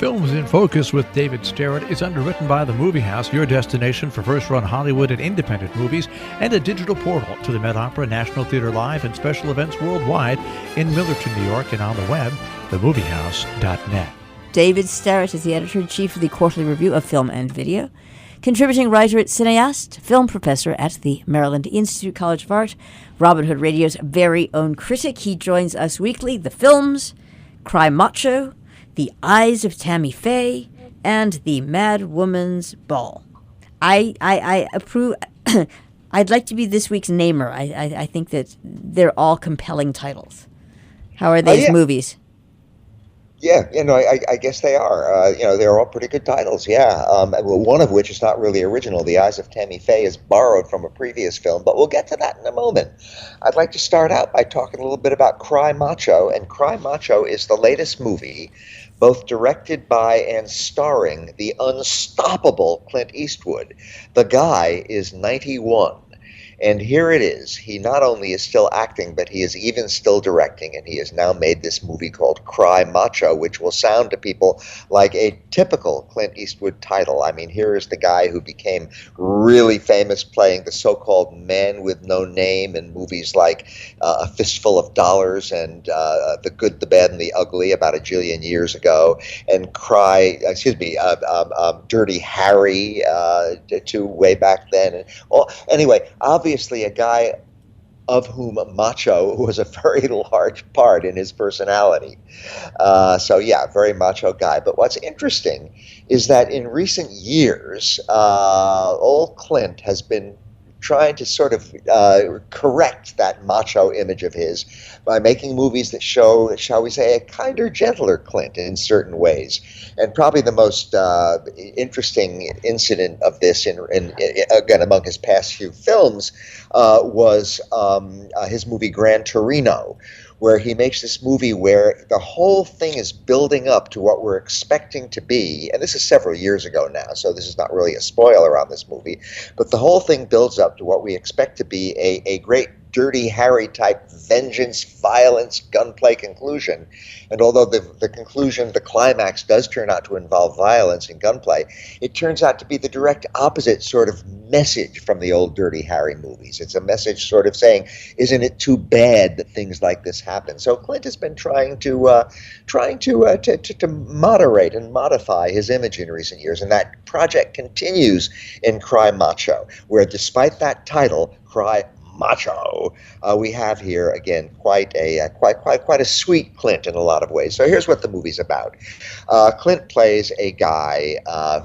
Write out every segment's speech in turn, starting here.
Films in Focus with David Sterritt is underwritten by The Movie House, your destination for first-run Hollywood and independent movies, and a digital portal to the Met Opera, National Theatre Live, and special events worldwide in Millerton, New York, and on the web, themoviehouse.net. David Sterritt is the editor-in-chief of the Quarterly Review of Film and Video, contributing writer at Cineast, film professor at the Maryland Institute College of Art, Robin Hood Radio's very own critic. He joins us weekly. The films, Cry Macho, The Eyes of Tammy Faye, and The Mad Woman's Ball. I approve. I'd like to be this week's namer. I think that they're all compelling titles. How are these movies? Yeah, I guess they are. They're all pretty good titles, yeah. One of which is not really original. The Eyes of Tammy Faye is borrowed from a previous film, but we'll get to that in a moment. I'd like to start out by talking a little bit about Cry Macho, and Cry Macho is the latest movie, both directed by and starring the unstoppable Clint Eastwood. The guy is 91. And here it is. He not only is still acting, but he is even still directing, and he has now made this movie called Cry Macho, which will sound to people like a typical Clint Eastwood title. I mean, here is the guy who became really famous playing the so-called man with no name in movies like A Fistful of Dollars and The Good, the Bad, and the Ugly about a jillion years ago, and Dirty Harry to way back then. Anyway, obviously a guy of whom Macho was a very large part in his personality. Very macho guy. But what's interesting is that in recent years, old Clint has been trying to sort of correct that macho image of his by making movies that show, shall we say, a kinder, gentler Clint in certain ways. And probably the most interesting incident of this, again, among his past few films, was his movie Gran Torino, where he makes this movie where the whole thing is building up to what we're expecting to be, and this is several years ago now, so this is not really a spoiler on this movie, but the whole thing builds up to what we expect to be a great Dirty Harry type vengeance, violence, gunplay conclusion. And although the conclusion, the climax, does turn out to involve violence and gunplay, it turns out to be the direct opposite sort of message from the old Dirty Harry movies. It's a message sort of saying, isn't it too bad that things like this happen? So Clint has been trying to moderate and modify his image in recent years, and that project continues in Cry Macho, where despite that title, Cry Macho, we have here again quite a sweet Clint in a lot of ways. So here's what the movie's about. Clint plays a guy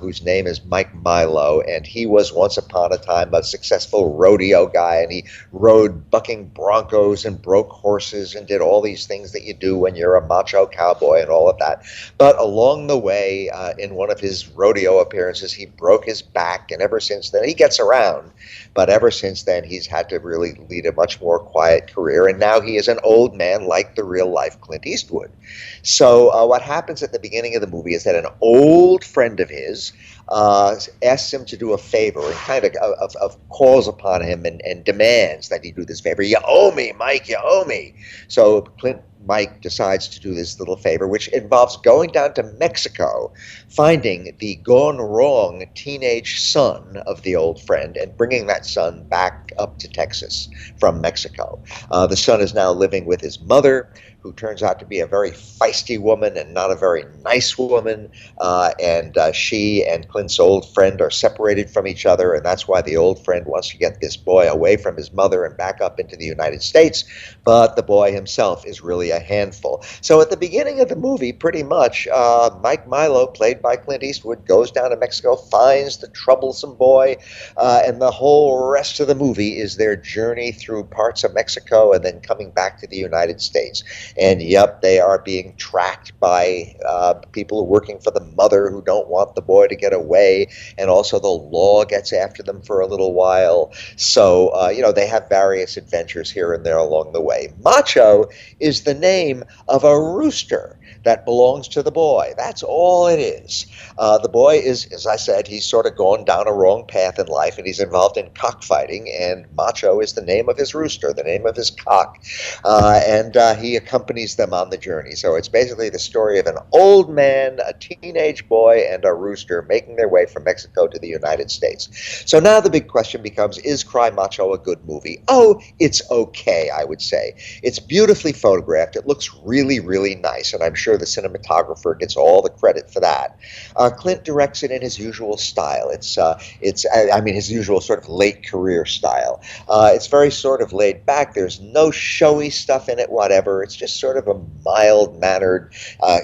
whose name is Mike Milo, and he was once upon a time a successful rodeo guy, and he rode bucking broncos and broke horses and did all these things that you do when you're a macho cowboy and all of that. But along the way, in one of his rodeo appearances, he broke his back, and ever since then, he gets around, but ever since then, he's had to really lead a much more quiet career, and now he is an old man like the real-life Clint Eastwood. So what happens at the beginning of the movie is that an old friend of his asks him to do a favor and kind of calls upon him and demands that he do this favor. You owe me, Mike, you owe me. So Mike decides to do this little favor, which involves going down to Mexico, finding the gone wrong teenage son of the old friend, and bringing that son back up to Texas from Mexico. The son is now living with his mother, who turns out to be a very feisty woman and not a very nice woman, and she and Clint's old friend are separated from each other, and that's why the old friend wants to get this boy away from his mother and back up into the United States, but the boy himself is really a handful. So at the beginning of the movie, pretty much, Mike Milo, played by Clint Eastwood, goes down to Mexico, finds the troublesome boy, and the whole rest of the movie is their journey through parts of Mexico and then coming back to the United States. And yep, they are being tracked by people working for the mother who don't want the boy to get away, and also the law gets after them for a little while. So, they have various adventures here and there along the way. Macho is the name of a rooster that belongs to the boy. That's all it is. The boy is, as I said, he's sort of gone down a wrong path in life, and he's involved in cockfighting, and Macho is the name of his rooster, the name of his cock, and he accompanies them on the journey. So it's basically the story of an old man, a teenage boy, and a rooster making their way from Mexico to the United States. So now the big question becomes, is Cry Macho a good movie? Oh, it's okay, I would say. It's beautifully photographed. It looks really, really nice, and I'm sure the cinematographer gets all the credit for that. Clint directs it in his usual style. It's his usual sort of late career style. It's very sort of laid back. There's no showy stuff in it, whatever. It's just sort of a mild-mannered,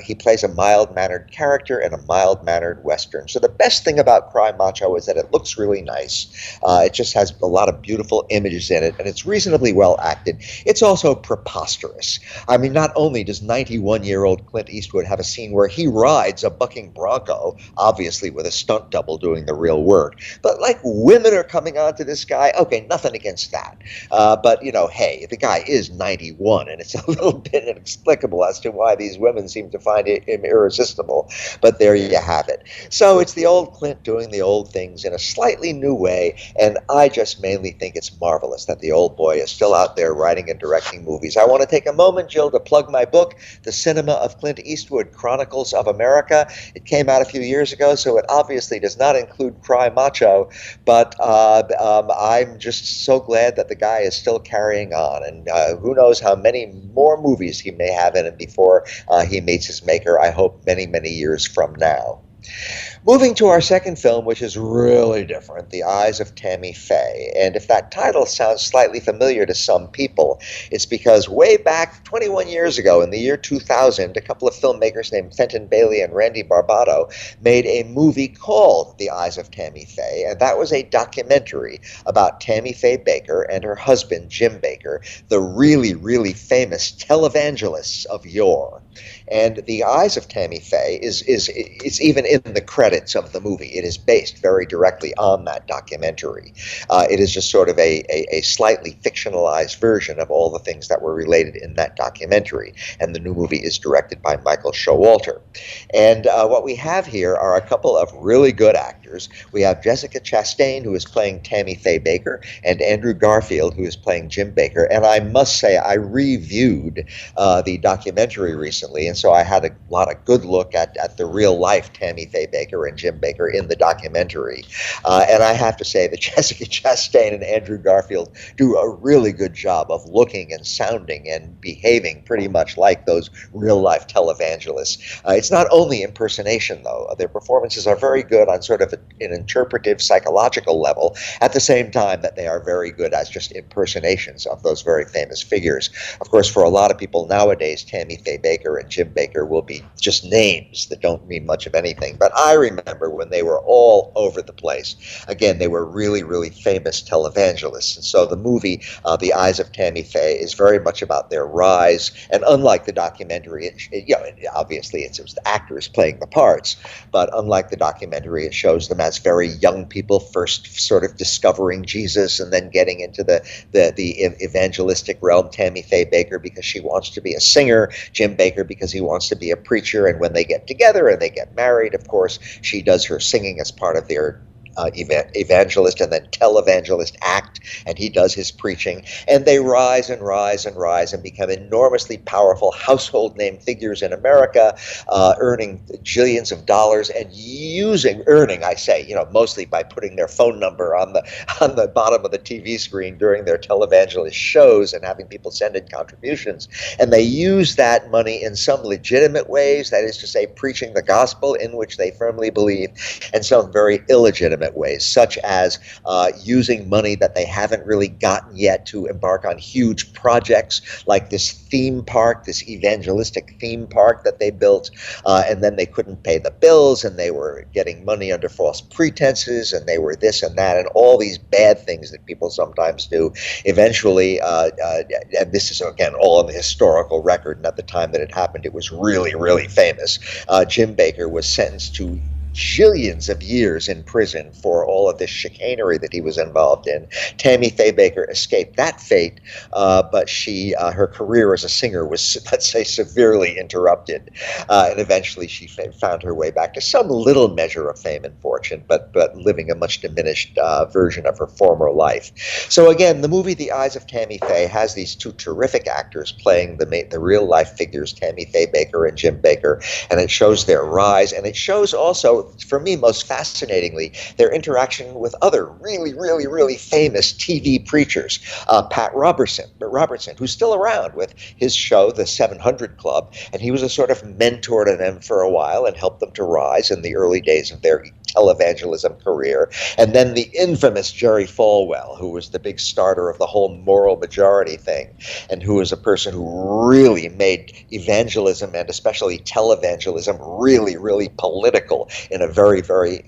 he plays a mild-mannered character in a mild-mannered Western. So the best thing about Cry Macho is that it looks really nice. It just has a lot of beautiful images in it, and it's reasonably well acted. It's also preposterous. I mean, not only does 91-year-old Clint Eastwood have a scene where he rides a bucking bronco, obviously with a stunt double doing the real work, but like women are coming on to this guy. Okay, nothing against that. But, hey, the guy is 91, and it's a little bit inexplicable as to why these women seem to find him irresistible. But there you have it. So it's the old Clint doing the old things in a slightly new way, and I just mainly think it's marvelous that the old boy is still out there writing and directing movies. I want to take a moment, Jill, to plug my book, The Cinema of Clint Eastwood, Chronicles of America. It came out a few years ago, so it obviously does not include Cry Macho, but I'm just so glad that the guy is still carrying on, and who knows how many more movies he may have in him before he meets his maker. I hope many, many years from now. Moving to our second film, which is really different, The Eyes of Tammy Faye. And if that title sounds slightly familiar to some people, it's because way back 21 years ago, in the year 2000, a couple of filmmakers named Fenton Bailey and Randy Barbato made a movie called The Eyes of Tammy Faye, and that was a documentary about Tammy Faye Baker and her husband, Jim Baker, the really, really famous televangelists of yore. And The Eyes of Tammy Faye is even in the credits of the movie. It is based very directly on that documentary. It is just sort of a slightly fictionalized version of all the things that were related in that documentary. And the new movie is directed by Michael Showalter. And what we have here are a couple of really good actors. We have Jessica Chastain, who is playing Tammy Faye Baker, and Andrew Garfield, who is playing Jim Baker. And I must say, I reviewed the documentary recently, and so I had a lot of good look at the real-life Tammy Faye Baker and Jim Baker in the documentary. And I have to say that Jessica Chastain and Andrew Garfield do a really good job of looking and sounding and behaving pretty much like those real-life televangelists. It's not only impersonation, though. Their performances are very good on sort of an interpretive, psychological level, at the same time that they are very good as just impersonations of those very famous figures. Of course, for a lot of people nowadays, Tammy Faye Baker and Jim Baker will be just names that don't mean much of anything. But I remember when they were all over the place. Again, they were really, really famous televangelists. And so the movie, The Eyes of Tammy Faye, is very much about their rise. And unlike the documentary, obviously it's the actors playing the parts, but unlike the documentary, it shows them as very young people first sort of discovering Jesus and then getting into the evangelistic realm. Tammy Faye Baker because she wants to be a singer, Jim Baker because he wants to be a preacher, and when they get together and they get married, of course, she does her singing as part of their evangelist and then televangelist act, and he does his preaching, and they rise and rise and rise and become enormously powerful household name figures in America, earning jillions of dollars and mostly by putting their phone number on the bottom of the TV screen during their televangelist shows and having people send in contributions. And they use that money in some legitimate ways, that is to say, preaching the gospel in which they firmly believe, and some very illegitimate ways, such as using money that they haven't really gotten yet to embark on huge projects like this theme park, this evangelistic theme park that they built, and then they couldn't pay the bills, and they were getting money under false pretenses, and they were this and that, and all these bad things that people sometimes do. Eventually, and this is, again, all on the historical record, and at the time that it happened, it was really, really famous. Jim Baker was sentenced to bajillions of years in prison for all of this chicanery that he was involved in. Tammy Faye Bakker escaped that fate, but her career as a singer was, let's say, severely interrupted, and eventually she found her way back to some little measure of fame and fortune, but living a much diminished version of her former life. So again, the movie The Eyes of Tammy Faye has these two terrific actors playing the real life figures, Tammy Faye Bakker and Jim Bakker, and it shows their rise, and it shows also, for me most fascinatingly, their interaction with other really famous TV preachers. Pat Robertson, who's still around with his show, The 700 Club, and he was a sort of mentor to them for a while and helped them to rise in the early days of their televangelism career. And then the infamous Jerry Falwell, who was the big starter of the whole moral majority thing, and who was a person who really made evangelism, and especially televangelism, really political in a very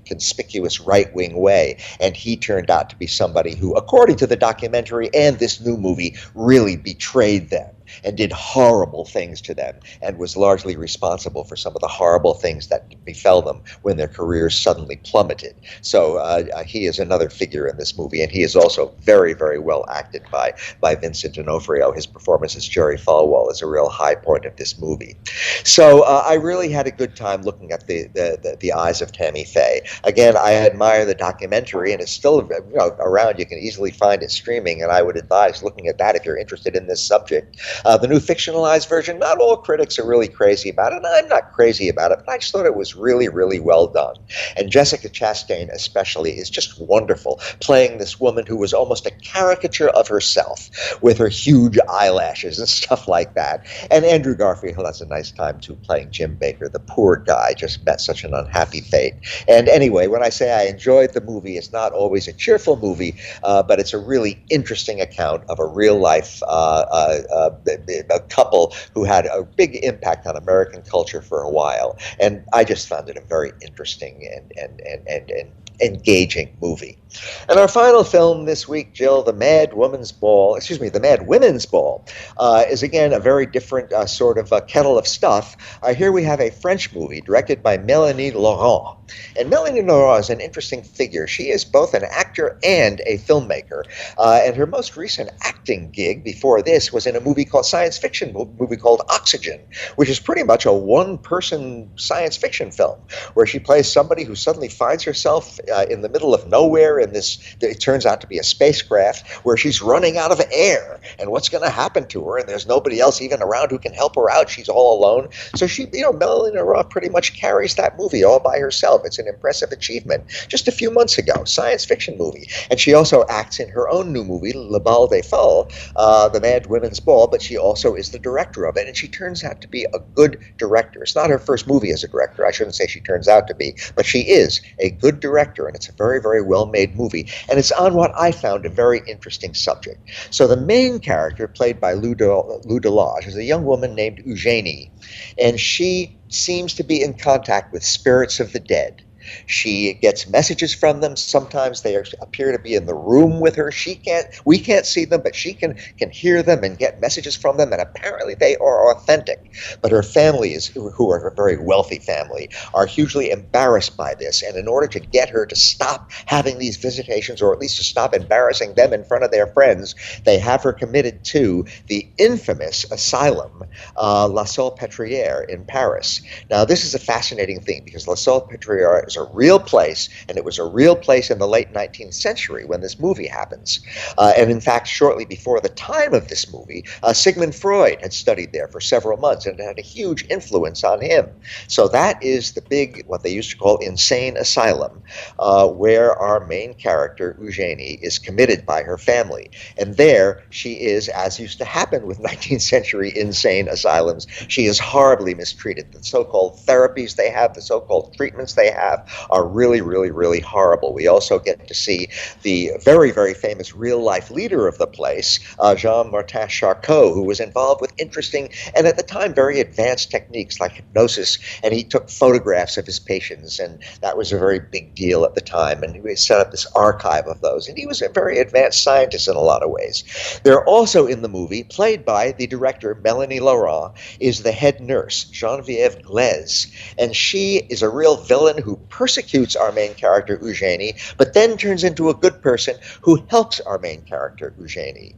conspicuous right-wing way. And he turned out to be somebody who, according to the documentary and this new movie, really betrayed them and did horrible things to them, and was largely responsible for some of the horrible things that befell them when their careers suddenly plummeted. So he is another figure in this movie, and he is also very well acted by Vincent D'Onofrio. His performance as Jerry Falwell is a real high point of this movie. So I really had a good time looking at the Eyes of Tammy Faye. Again, I admire the documentary, and it's still around. You can easily find it streaming, and I would advise looking at that if you're interested in this subject. The new fictionalized version, not all critics are really crazy about it, and I'm not crazy about it, but I just thought it was really well done. And Jessica Chastain especially is just wonderful, playing this woman who was almost a caricature of herself with her huge eyelashes and stuff like that. And Andrew Garfield has a nice time too, playing Jim Bakker, the poor guy, just met such an unhappy fate. And anyway, when I say I enjoyed the movie, it's not always a cheerful movie, but it's a really interesting account of a real life a couple who had a big impact on American culture for a while. And I just found it a very interesting and engaging movie. And our final film this week, Jill, The Mad Women's Ball, is again a very different sort of kettle of stuff. Here we have a French movie directed by Mélanie Laurent. And Mélanie Laurent is an interesting figure. She is both an actor and a filmmaker. And her most recent acting gig before this was in a science fiction movie called Oxygen, which is pretty much a one-person science fiction film where she plays somebody who suddenly finds herself in the middle of nowhere in this, it turns out to be a spacecraft, where she's running out of air, and what's going to happen to her, and there's nobody else even around who can help her out. She's all alone. So Mélanie Laurent pretty much carries that movie all by herself. It's an impressive achievement. Just a few months ago, science fiction movie. And she also acts in her own new movie, Le Bal des Folles, The Mad Women's Ball, but she also is the director of it, and she turns out to be a good director. It's not her first movie as a director. I shouldn't say she turns out to be, but she is a good director, and it's a very well-made movie, and it's on what I found a very interesting subject. So the main character, played by Lou Delage, is a young woman named Eugénie, and she seems to be in contact with spirits of the dead. She gets messages from them. Sometimes they appear to be in the room with her. We can't see them, but she can hear them and get messages from them, and apparently they are authentic. But her family, who are a very wealthy family, are hugely embarrassed by this, and in order to get her to stop having these visitations, or at least to stop embarrassing them in front of their friends, they have her committed to the infamous asylum, La Salpêtrière in Paris. Now, this is a fascinating thing, because La Salpêtrière is a real place, and it was a real place in the late 19th century when this movie happens. And in fact, shortly before the time of this movie, Sigmund Freud had studied there for several months, and it had a huge influence on him. So that is the big, what they used to call, insane asylum, where our main character, Eugénie, is committed by her family. And there she is, as used to happen with 19th century insane asylums, she is horribly mistreated. The so-called therapies they have, the so-called treatments they have, are really horrible. We also get to see the very famous real-life leader of the place, Jean-Martin Charcot, who was involved with interesting and at the time very advanced techniques like hypnosis, and he took photographs of his patients, and that was a very big deal at the time, and he set up this archive of those, and he was a very advanced scientist in a lot of ways. They're also in the movie, played by the director Mélanie Laurent, is the head nurse, Geneviève Glaise, and she is a real villain who persecutes our main character, Eugenie, but then turns into a good person who helps our main character, Eugenie.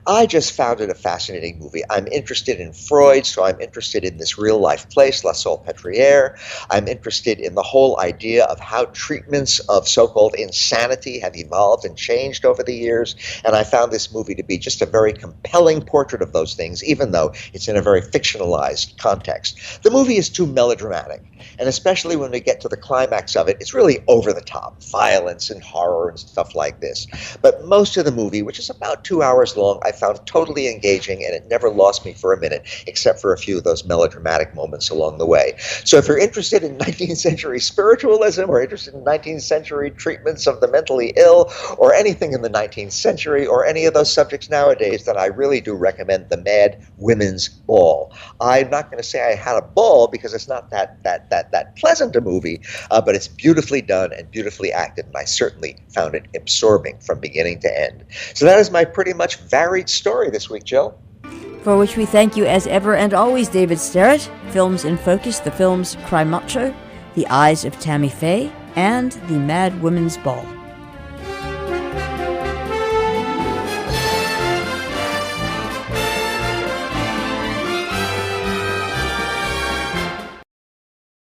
I just found it a fascinating movie. I'm interested in Freud, so I'm interested in this real-life place, La Salpêtrière. I'm interested in the whole idea of how treatments of so-called insanity have evolved and changed over the years, and I found this movie to be just a very compelling portrait of those things, even though it's in a very fictionalized context. The movie is too melodramatic, and especially when we get to the climax of it, it's really over the top, violence and horror and stuff like this. But most of the movie, which is about 2 hours long, I found totally engaging, and it never lost me for a minute, except for a few of those melodramatic moments along the way. So if you're interested in 19th century spiritualism, or interested in 19th century treatments of the mentally ill, or anything in the 19th century, or any of those subjects nowadays, then I really do recommend The Mad Women's Ball. I'm not going to say I had a ball, because it's not that pleasant a movie, but it's beautifully done and beautifully acted, and I certainly found it absorbing from beginning to end. So that is my pretty much varied story this week, Jill. For which we thank you as ever and always, David Sterritt. Films in Focus, the films Cry Macho, The Eyes of Tammy Faye, and The Mad Women's Ball.